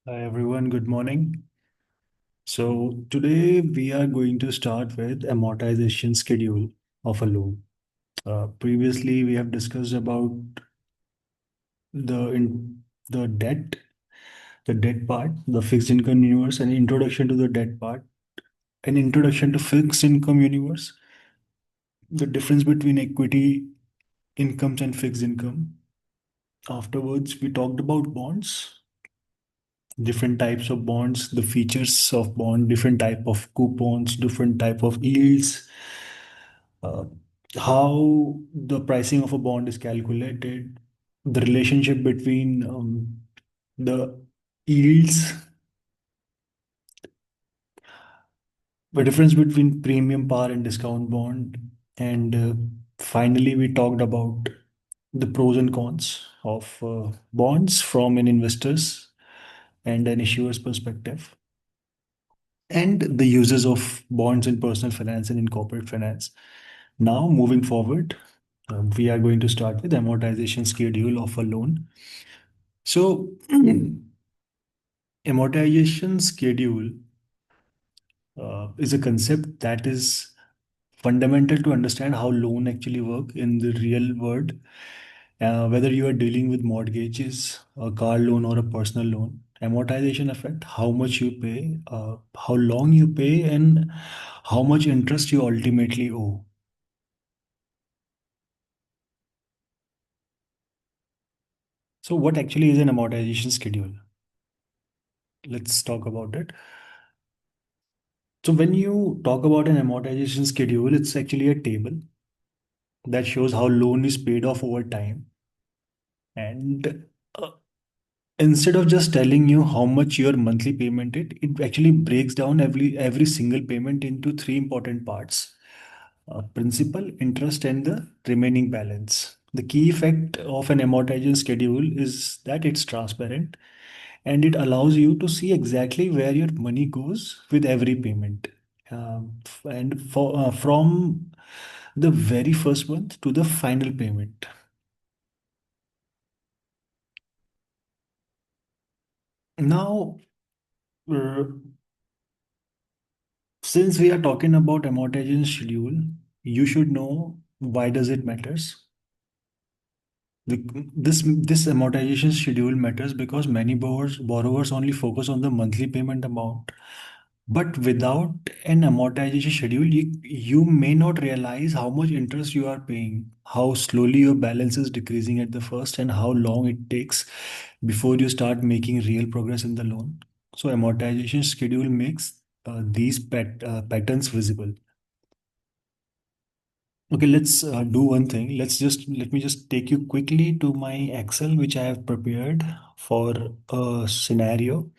Hi everyone, good morning. So today we are going to start with amortization schedule of a loan. Previously we have discussed about the debt part, the fixed income universe, an introduction to the debt part, an introduction to fixed income universe, the difference between equity incomes and fixed income. Afterwards, we talked about bonds, different types of bonds, the features of bond, different type of coupons, different type of yields, uh, how the pricing of a bond is calculated, the relationship between the yields, the difference between premium par and discount bond, and finally we talked about the pros and cons of bonds from an investor's and an issuer's perspective, and the uses of bonds in personal finance and in corporate finance. Now, moving forward, we are going to start with amortization schedule of a loan. So, amortization schedule is a concept that is fundamental to understand how loan actually work in the real world. Whether you are dealing with mortgages, a car loan, or a personal loan, amortization affect how much you pay, how long you pay, and how much interest you ultimately owe. So, what actually is an amortization schedule? Let's talk about it. So, when you talk about an amortization schedule, it's actually a table that shows how loan is paid off over time. And instead of just telling you how much your monthly payment is, it actually breaks down every single payment into three important parts: principal, interest, and the remaining balance. The key effect of an amortization schedule is that it's transparent and it allows you to see exactly where your money goes with every payment. And from the very first month to the final payment. Now, uh, since we are talking about amortization schedule, you should know why does it matters. This amortization schedule matters because many borrowers only focus on the monthly payment amount. But without an amortization schedule, you may not realize how much interest you are paying, how slowly your balance is decreasing at the first, and how long it takes before you start making real progress in the loan. So, amortization schedule makes these patterns visible. Okay, let's do one thing. Let me just take you quickly to my Excel, which I have prepared for a scenario.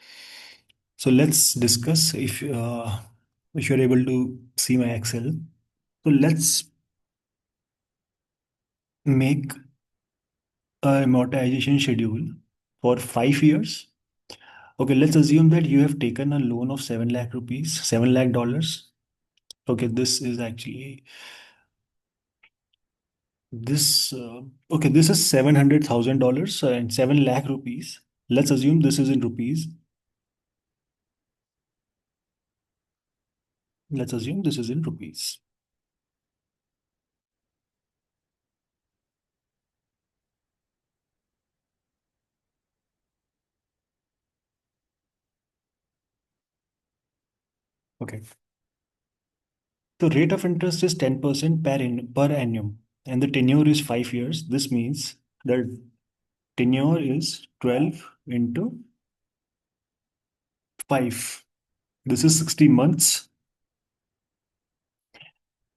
So let's discuss if you're able to see my Excel. So let's make a amortization schedule for 5 years. Okay, let's assume that you have taken a loan of 7 lakh rupees, 7 lakh dollars. Okay, this is actually this. Okay, this is $700,000 and 7 lakh rupees. Let's assume this is in rupees. Let's assume this is in rupees. Okay. The rate of interest is 10% per annum, and the tenure is 5 years. This means the tenure is 12 into 5. This is 60 months.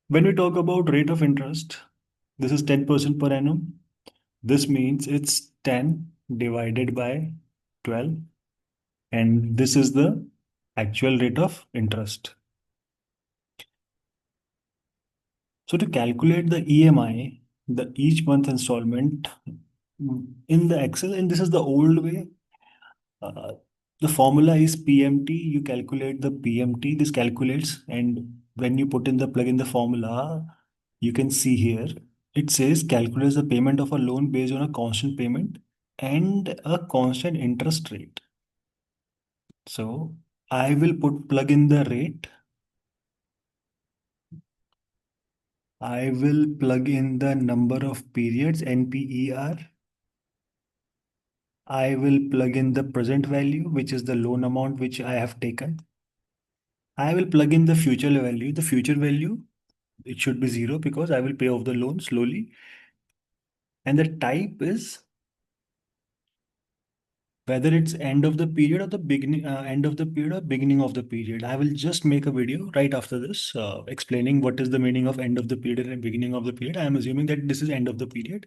When we talk about rate of interest, this is 10% per annum. This means it's 10 divided by 12, and this is the actual rate of interest. So to calculate the EMI, the each month installment in the Excel, and this is the old way. Uh, the formula is PMT. You calculate the PMT. This calculates, and when you put in the plug in the formula, you can see here it says calculates the payment of a loan based on a constant payment and a constant interest rate. So I will plug in the rate. I will plug in the number of periods, NPER. I will plug in the present value, which is the loan amount which I have taken. I will plug in the future value. The future value, it should be zero because I will pay off the loan slowly. And the type is whether it's end of the period or the beginning, end of the period or beginning of the period. I will just make a video right after this explaining what is the meaning of end of the period and beginning of the period. I am assuming that this is end of the period.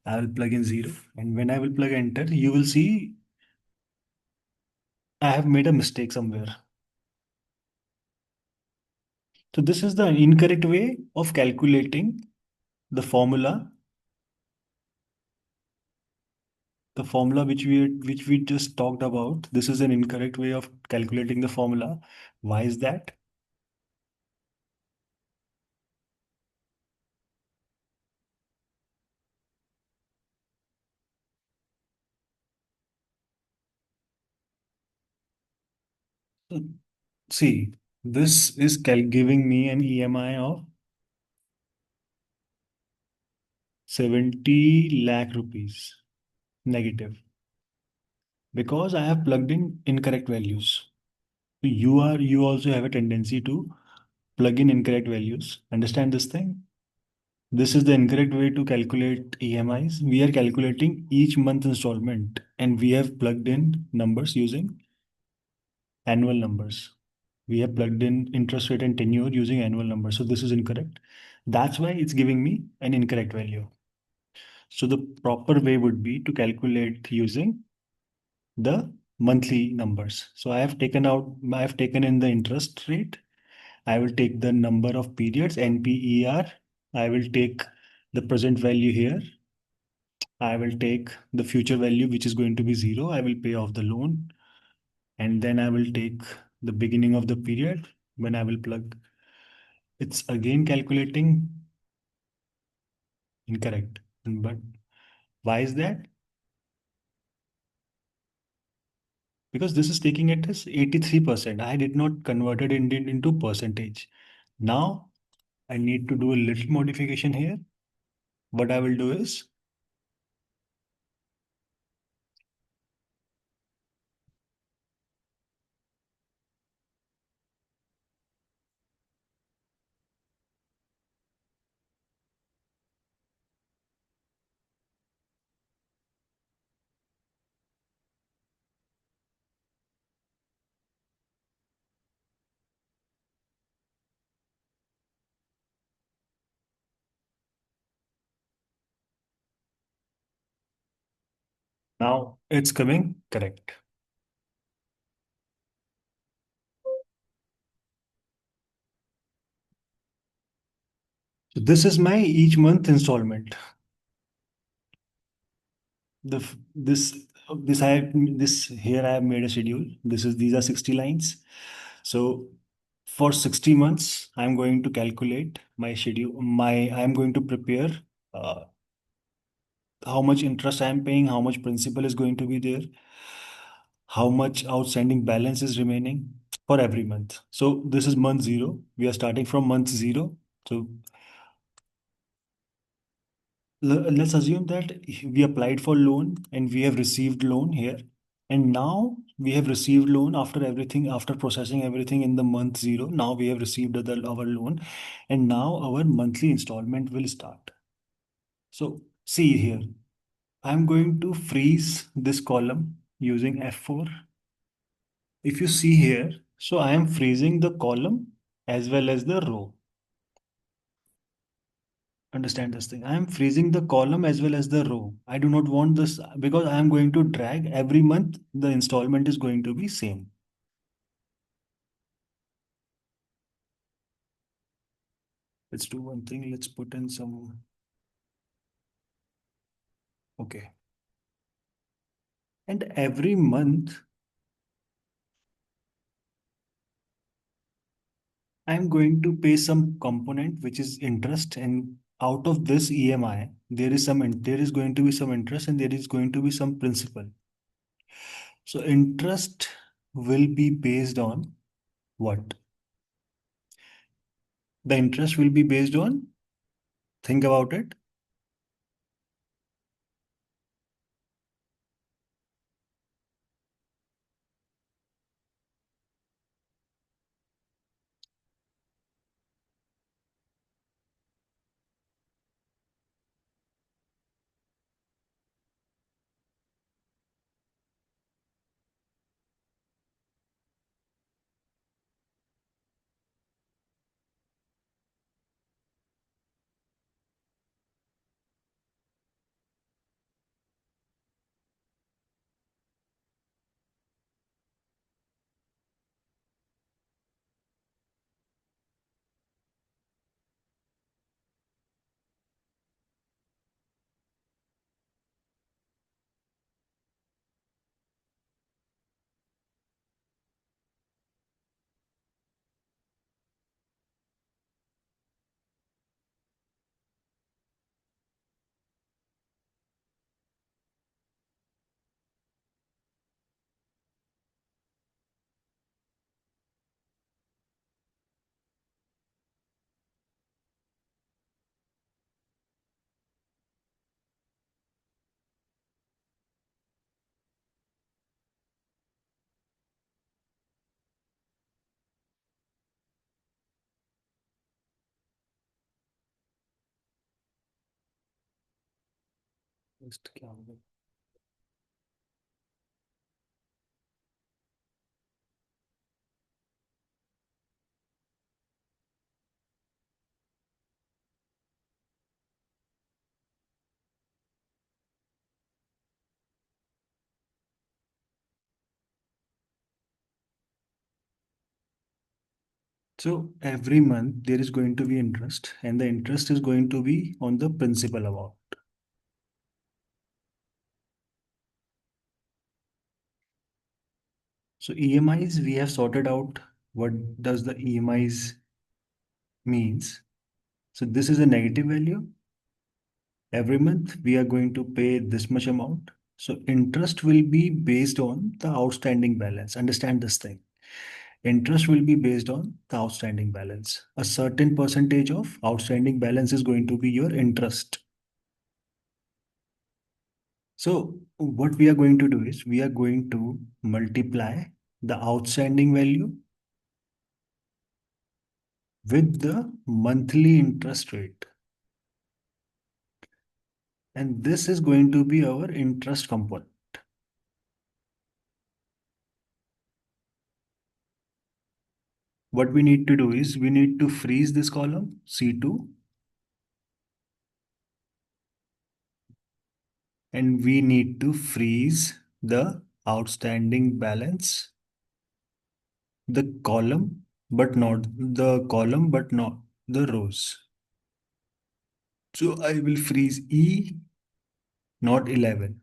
I will plug in zero, and when I will plug enter, you will see I have made a mistake somewhere. So this is the incorrect way of calculating the formula, the formula which we just talked about. This is an incorrect way of calculating the formula. Why is that? So, see, this is giving me an EMI of 70 lakh rupees negative because I have plugged in incorrect values. You also have a tendency to plug in incorrect values. Understand this thing? This is the incorrect way to calculate EMIs. We are calculating each month installment and we have plugged in numbers using annual numbers. We have plugged in interest rate and tenure using annual numbers. So this is incorrect. That's why it's giving me an incorrect value. So the proper way would be to calculate using the monthly numbers. So I have taken in the interest rate. I will take the number of periods, NPER. I will take the present value here. I will take the future value, which is going to be zero. I will pay off the loan. And then I will take the beginning of the period when I will plug. It's again calculating incorrect. But why is that? Because this is taking it as 83%. I did not convert it into percentage. Now I need to do a little modification here. What I will do is now it's coming correct. So this is my each month installment. This here I have made a schedule. These are 60 lines. So for 60 months, I'm going to calculate my schedule. I'm going to prepare uh, how much interest I'm paying, how much principal is going to be there, how much outstanding balance is remaining for every month. So this is month zero. We are starting from month zero. So let's assume that we applied for loan and we have received loan here, and now we have received loan after everything, after processing everything in the month zero. Now we have received our loan, and now our monthly installment will start. So see here, I'm going to freeze this column using F4. If you see here, so I am freezing the column as well as the row. Understand this thing. I am freezing the column as well as the row. I do not want this because I am going to drag every month. The installment is going to be same. Let's do one thing. Let's put in some. Okay. And every month, I'm going to pay some component which is interest, and out of this EMI, there is going to be some interest and there is going to be some principal. So interest will be based on what? The interest will be based on, think about it. Just क्या होगा? So every month there is going to be interest, and the interest is going to be on the principal amount. So EMIs, we have sorted out what does the EMIs means. So this is a negative value. Every month we are going to pay this much amount. So interest will be based on the outstanding balance. Understand this thing. Interest will be based on the outstanding balance. A certain percentage of outstanding balance is going to be your interest. So what we are going to do is we are going to multiply the outstanding value with the monthly interest rate. And this is going to be our interest component. What we need to do is we need to freeze this column C2, and we need to freeze the outstanding balance, the column, but not the rows. So I will freeze E, not 11.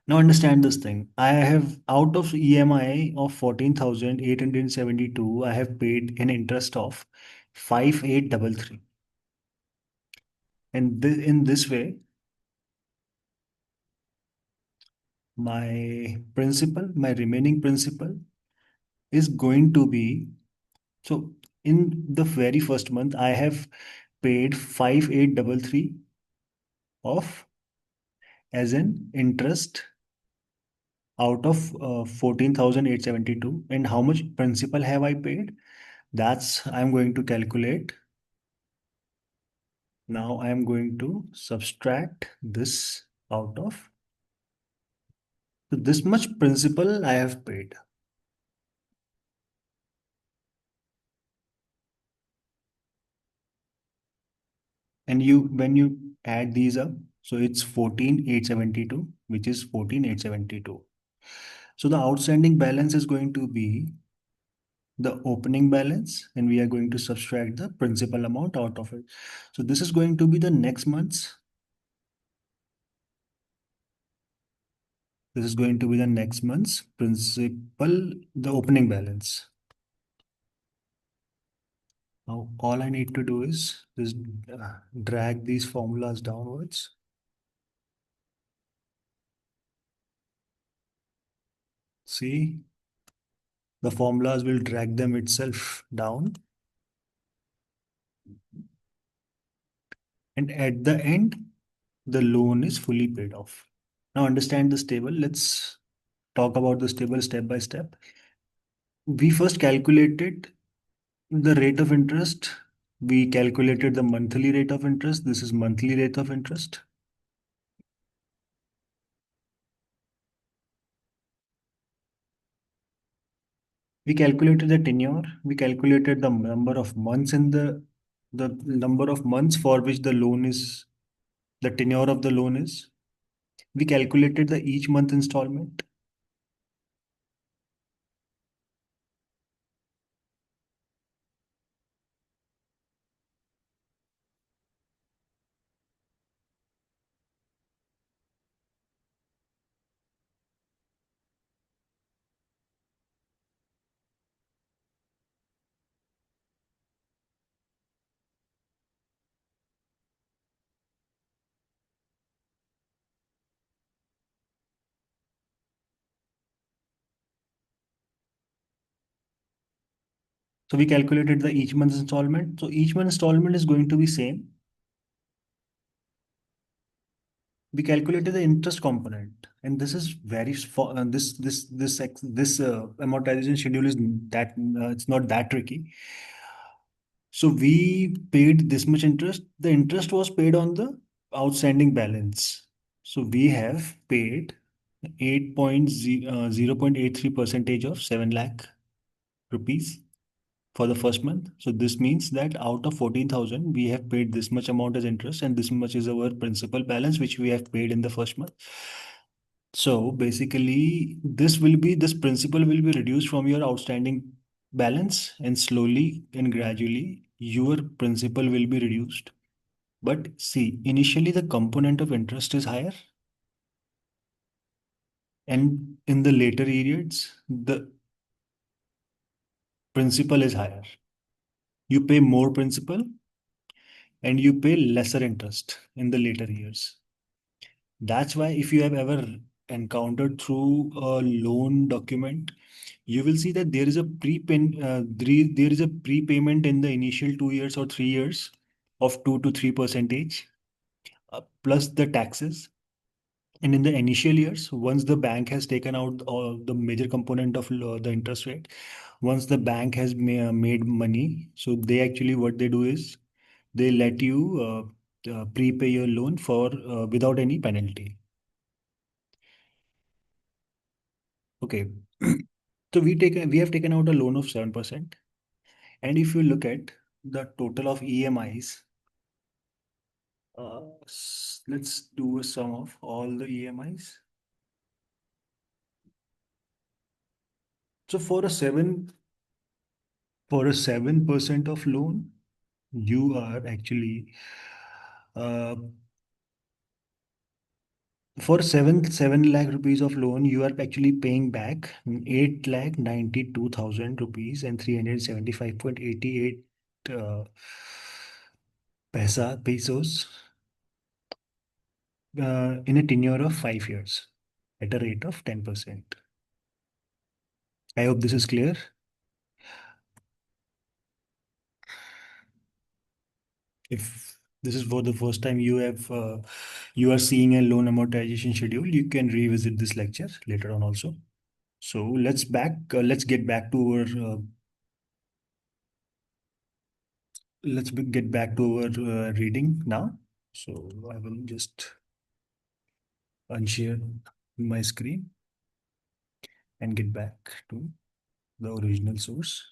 Now understand this thing. I have out of EMI of 14,872, I have paid an interest of 5833. And in this way, my remaining principal is going to be, so in the very first month, I have paid 5833 of as an interest out of 14,872. And how much principal have I paid? That's I'm going to calculate. Now I am going to subtract this out of, so this much principal I have paid. And when you add these up, so it's 14,872, which is 14,872. So the outstanding balance is going to be the opening balance, and we are going to subtract the principal amount out of it. So this is going to be the next month's. This is going to be the next month's principal, the opening balance. Now all I need to do is just drag these formulas downwards. See, the formulas will drag them itself down. And at the end, the loan is fully paid off. Now understand this table. Let's talk about this table step by step. We first calculated the rate of interest. We calculated the monthly rate of interest. This is monthly rate of interest. We calculated the tenure. We calculated the number of months in the number of months for which the tenure of the loan is. We calculated the each month installment. So we calculated the each month installment. So each month installment is going to be same. We calculated the interest component, and this is this amortization schedule is that it's not that tricky. So we paid this much interest. The interest was paid on the outstanding balance. So we have paid 0.83 percentage of 7 lakh rupees for the first month. So this means that out of 14,000, we have paid this much amount as interest, and this much is our principal balance, which we have paid in the first month. So basically, this principal will be reduced from your outstanding balance, and slowly and gradually, your principal will be reduced. But see, initially the component of interest is higher, and in the later periods, the principal is higher. You pay more principal and you pay lesser interest in the later years. That's why if you have ever encountered through a loan document, you will see that there is a prepayment in the initial 2 years or 3 years of 2 to 3 percentage plus the taxes. And in the initial years, once the bank has taken out the major component of the interest rate, once the bank has made money, so they actually what they do is they let you prepay your loan for without any penalty. Okay. So we have taken out a loan of 7%. And if you look at the total of EMIs, let's do a sum of all the EMIs. So for a 7% of loan, you are actually uh, for 7 lakh rupees of loan, you are actually paying back 8,92,000 rupees and 375.88 uh, pesos in a tenure of 5 years at a rate of 10%. I hope this is clear. If this is for the first time you are seeing a loan amortization schedule, you can revisit this lecture later on also. So let's get back to get back to our reading now. So I will just unshare my screen and get back to the original source.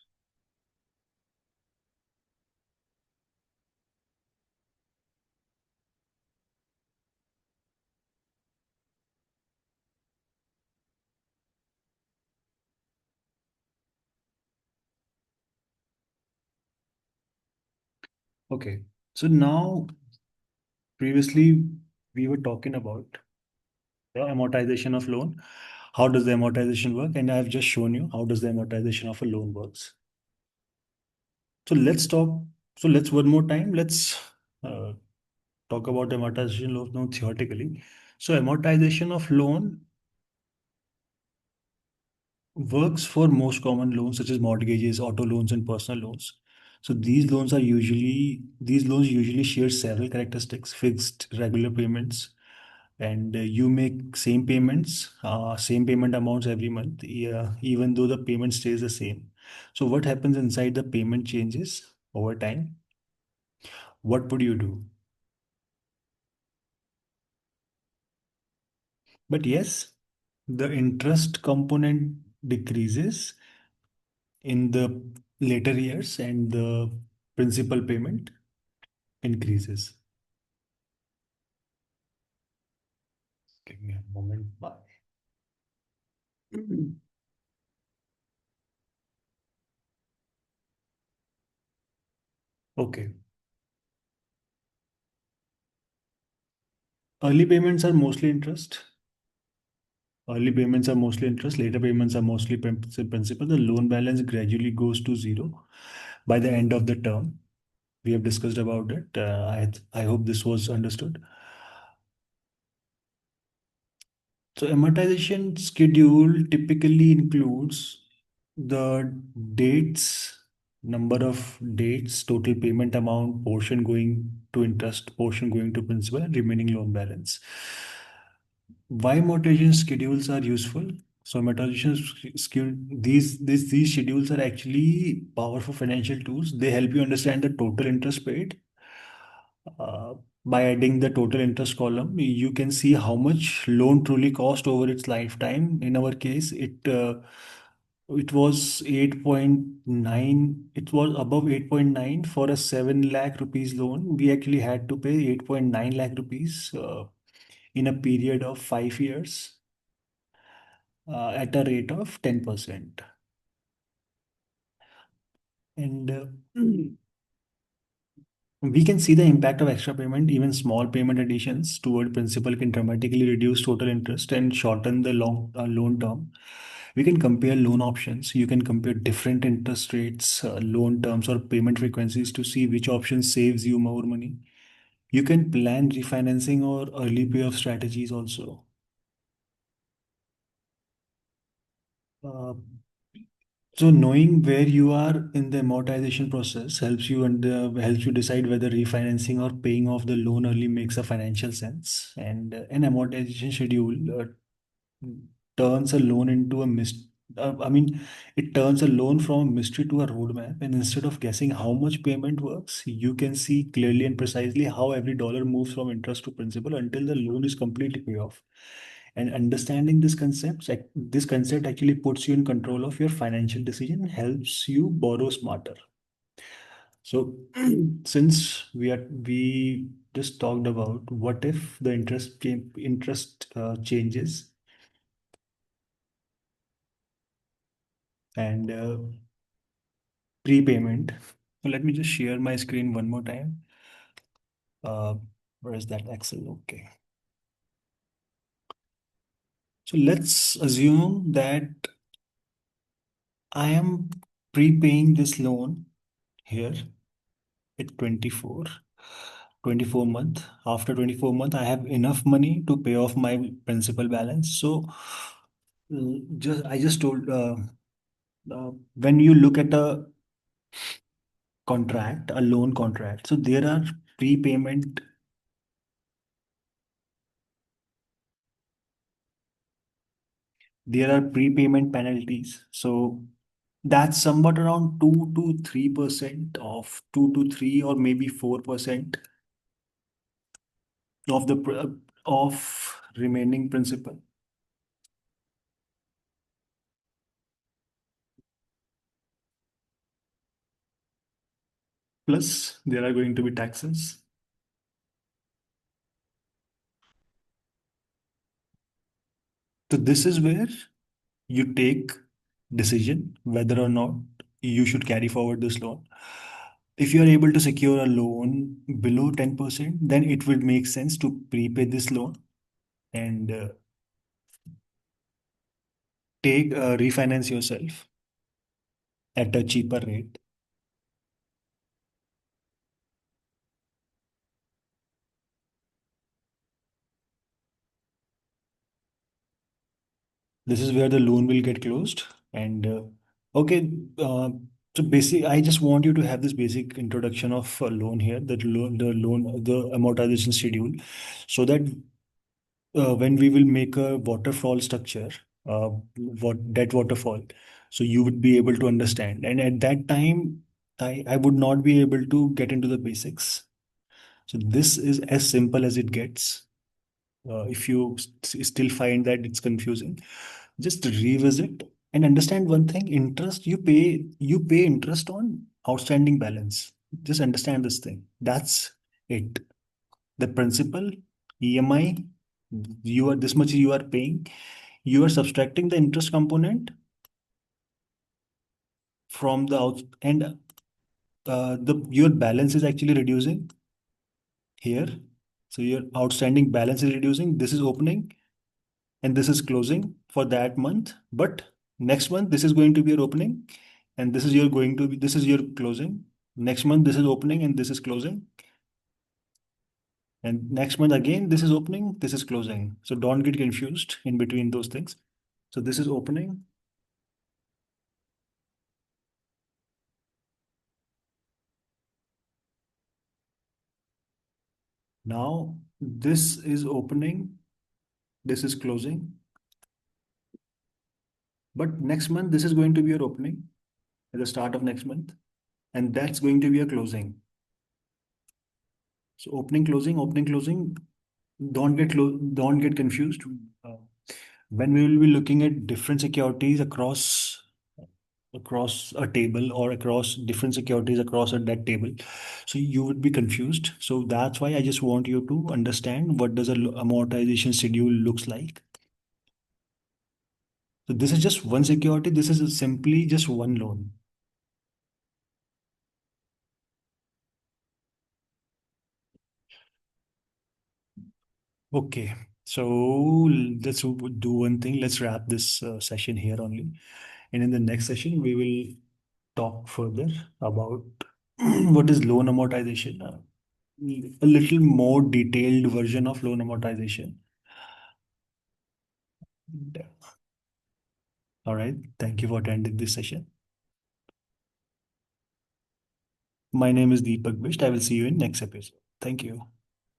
Okay. So now previously we were talking about the amortization of loan. How does the amortization work? And I have just shown you how does the amortization of a loan works. So let's talk. So let's one more time. Let's uh, talk about amortization of loan theoretically. So amortization of loan works for most common loans such as mortgages, auto loans, and personal loans. So these loans usually share several characteristics: fixed, regular payments, and you make same payment amounts every month, yeah, even though the payment stays the same. So what happens inside the payment changes over time? What would you do? But yes, the interest component decreases in the later years and the principal payment increases. Give me a moment. Bye. Okay. Early payments are mostly interest. Early payments are mostly interest. Later payments are mostly principal. The loan balance gradually goes to zero by the end of the term. We have discussed about it. I hope this was understood. So amortization schedule typically includes the dates, number of dates, total payment amount, portion going to interest, portion going to principal, and remaining loan balance. Why amortization schedules are useful? So amortization schedule, these schedules are actually powerful financial tools. They help you understand the total interest paid. Uh, by adding the total interest column, you can see how much loan truly cost over its lifetime. In our case, it was 8.9. It was above 8.9 for a 7 lakh rupees loan. We actually had to pay 8.9 lakh rupees in a period of 5 years at a rate of 10%. And we can see the impact of extra payment. Even small payment additions toward principal can dramatically reduce total interest and shorten the long loan term. We can compare loan options. You can compare different interest rates, loan terms, or payment frequencies to see which option saves you more money. You can plan refinancing or early payoff strategies also. Uh, So knowing where you are in the amortization process helps you decide whether refinancing or paying off the loan early makes a financial sense. And an amortization schedule turns a loan into a mist. I mean, it turns a loan from a mystery to a roadmap. And instead of guessing how much payment works, you can see clearly and precisely how every dollar moves from interest to principal until the loan is completely paid off. And understanding this concept actually puts you in control of your financial decision, helps you borrow smarter. So since we just talked about what if the interest changes, and prepayment. So let me just share my screen one more time. Uh, where is that Excel? Okay. So let's assume that I am prepaying this loan here at 24 month. After 24 month, I have enough money to pay off my principal balance. So I just told when you look at a loan contract, so prepayment there are prepayment penalties. So that's somewhat around 2 to 3% of 2 to 3 or maybe 4% of of remaining principal. Plus, there are going to be taxes. So this is where you take decision whether or not you should carry forward this loan. If you are able to secure a loan below 10%, then it would make sense to prepay this loan and take refinance yourself at a cheaper rate. This is where the loan will get closed. And okay, uh, so basic. I just want you to have this basic introduction of loan here, the amortization schedule, so that when we will make a waterfall structure, what debt waterfall, so you would be able to understand. And at that time, I would not be able to get into the basics. So this is as simple as it gets. If you still find that it's confusing, just revisit and understand one thing: interest you pay interest on outstanding balance. Just understand this thing. That's it. The principal, EMI, you are this much you are paying. You are subtracting the interest component from the out, and the your balance is actually reducing here. So your outstanding balance is reducing. This is opening and this is closing for that month. But next month this is going to be your opening, and this is your closing. Next month this is opening and this is closing, and next month again this is opening, this is closing. So don't get confused in between those things. So this is opening. Now this is opening, this is closing. But next month this is going to be your opening at the start of next month, and that's going to be a closing. So opening, closing. Don't get confused. Uh, when we will be looking at different securities across a table, or across different securities across a debt table, so you would be confused. So that's why I just want you to understand what does a amortization schedule looks like. So this is just one security. This is simply just one loan. Okay. So let's do one thing. Let's wrap this session here only. And in the next session, we will talk further about what is loan amortization, a little more detailed version of loan amortization. All right. Thank you for attending this session. My name is Deepak Bisht. I will see you in next episode. Thank you.